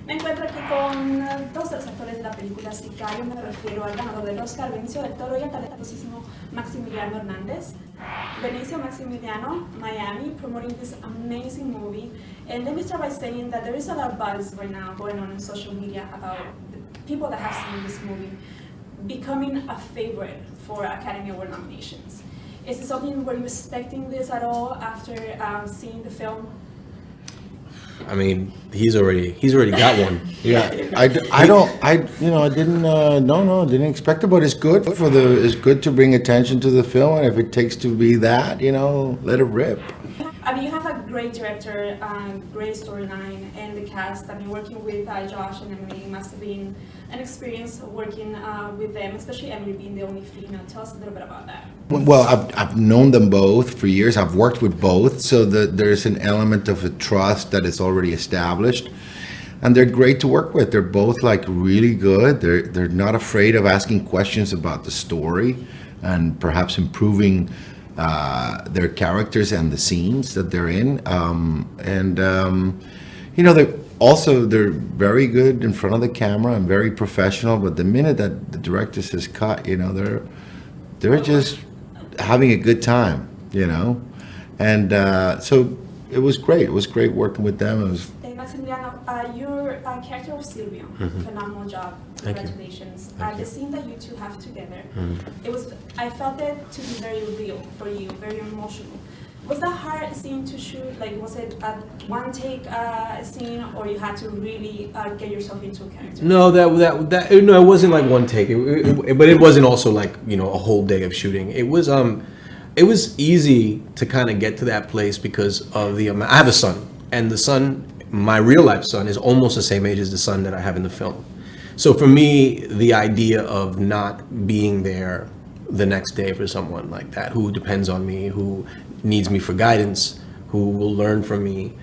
Me encuentro aquí con dos de los actores de la película Sicario. Me refiero al ganador del Oscar, Benicio del Toro, y al talentosísimo Maximiliano Hernández. Benicio, Maximiliano, Miami, promoting this amazing movie. And let me start by saying that there is a lot of buzz right now going on social media about the people that have seen this movie becoming a favorite for Academy Award nominations. Is it something, were you expecting this at all after seeing the film? I mean, he's already got one. Yeah, I didn't expect it, but it's good to bring attention to the film, and if it takes to be that, let it rip. I mean, you have a great director, great storyline, and the cast. I mean, working with Josh and Emily must have been an experience working with them, especially Emily being the only female. Tell us a little bit about that. Well, I've known them both for years. I've worked with both, so there's an element of a trust that is already established, and they're great to work with. They're both really good. They're not afraid of asking questions about the story, and perhaps improving their characters and the scenes that they're in. They're very good in front of the camera and very professional. But the minute that the director says cut, they're just having a good time, And so it was great. It was great working with them. It was. Maximiliano, your character of Silvio, phenomenal job. Congratulations. The scene that you two have together, I felt it to be very real for you, very emotional. Was that hard scene to shoot? Was it a one take scene, or you had to really get yourself into a character? No, it wasn't like one take. But it wasn't also a whole day of shooting. It was easy to kind of get to that place because of the amount. I have a son, and the son, my real life son, is almost the same age as the son that I have in the film. So for me, the idea of not being there the next day for someone like that, who depends on me, who needs me for guidance, who will learn from me,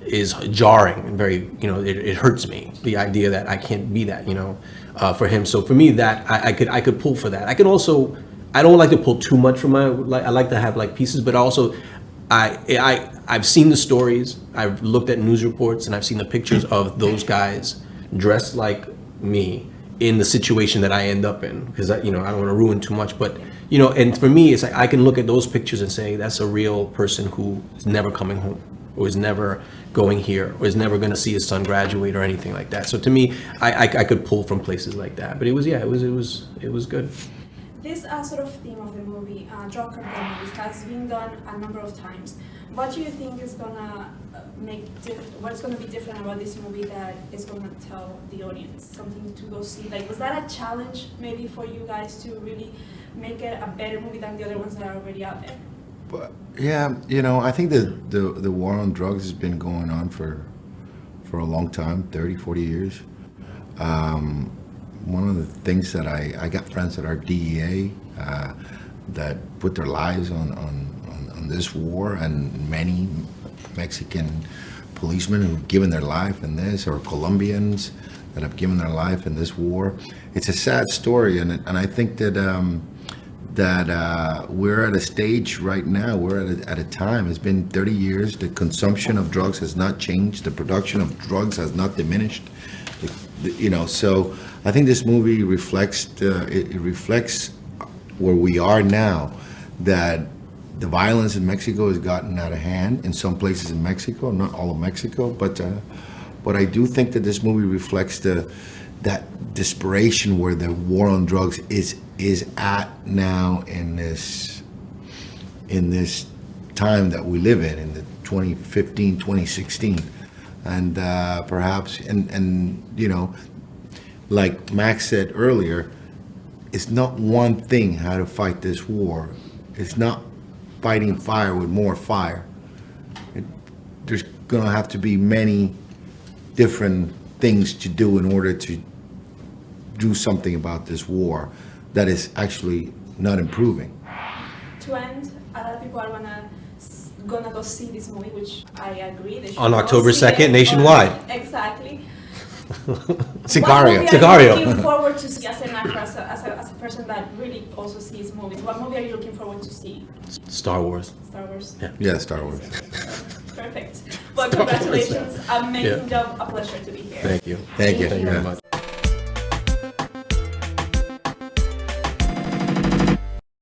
is jarring and very, it hurts me. The idea that I can't be that, for him. So for me, that I could pull for that. I don't like to pull too much from I like to have pieces, but also I've seen the stories, I've looked at news reports, and I've seen the pictures of those guys dressed like me in the situation that I end up in, because I don't want to ruin too much, but and for me, it's I can look at those pictures and say that's a real person who is never coming home, or is never going here, or is never going to see his son graduate or anything like that. So to me, I could pull from places like that. But it was good. This sort of theme of the movie, drug cartel movies, has been done a number of times. What do you think is gonna what's gonna be different about this movie that is gonna tell the audience something to go see? Was that a challenge maybe for you guys to really make it a better movie than the other ones that are already out there? But yeah, I think the war on drugs has been going on for a long time, 30, 40 years. One of the things that I got friends that are DEA that put their lives on this war, and many Mexican policemen who've given their life in this, or Colombians that have given their life in this war. It's a sad story, and I think that we're at a stage right now. We're at a time. It's been 30 years. The consumption of drugs has not changed. The production of drugs has not diminished. So I think this movie reflects where we are now, that the violence in Mexico has gotten out of hand in some places in Mexico, not all of Mexico, but I do think that this movie reflects that desperation where the war on drugs is at now in this time that we live in the 2015, 2016. And perhaps, like Max said earlier, it's not one thing how to fight this war. It's not fighting fire with more fire. There's going to have to be many different things to do in order to do something about this war that is actually not improving. To end, a lot of people are gonna go see this movie, which I agree. They should On go October see 2nd, it. nationwide. Exactly. Sicario. What movie are you looking forward to see as an actor, as a person that really also sees movies? What movie are you looking forward to see? Star Wars. Star Wars. Yeah. Yeah, Star Wars. Perfect. But congratulations, amazing Yeah. job, a pleasure to be here. Thank you. Thank you. Thank you very Yeah. much.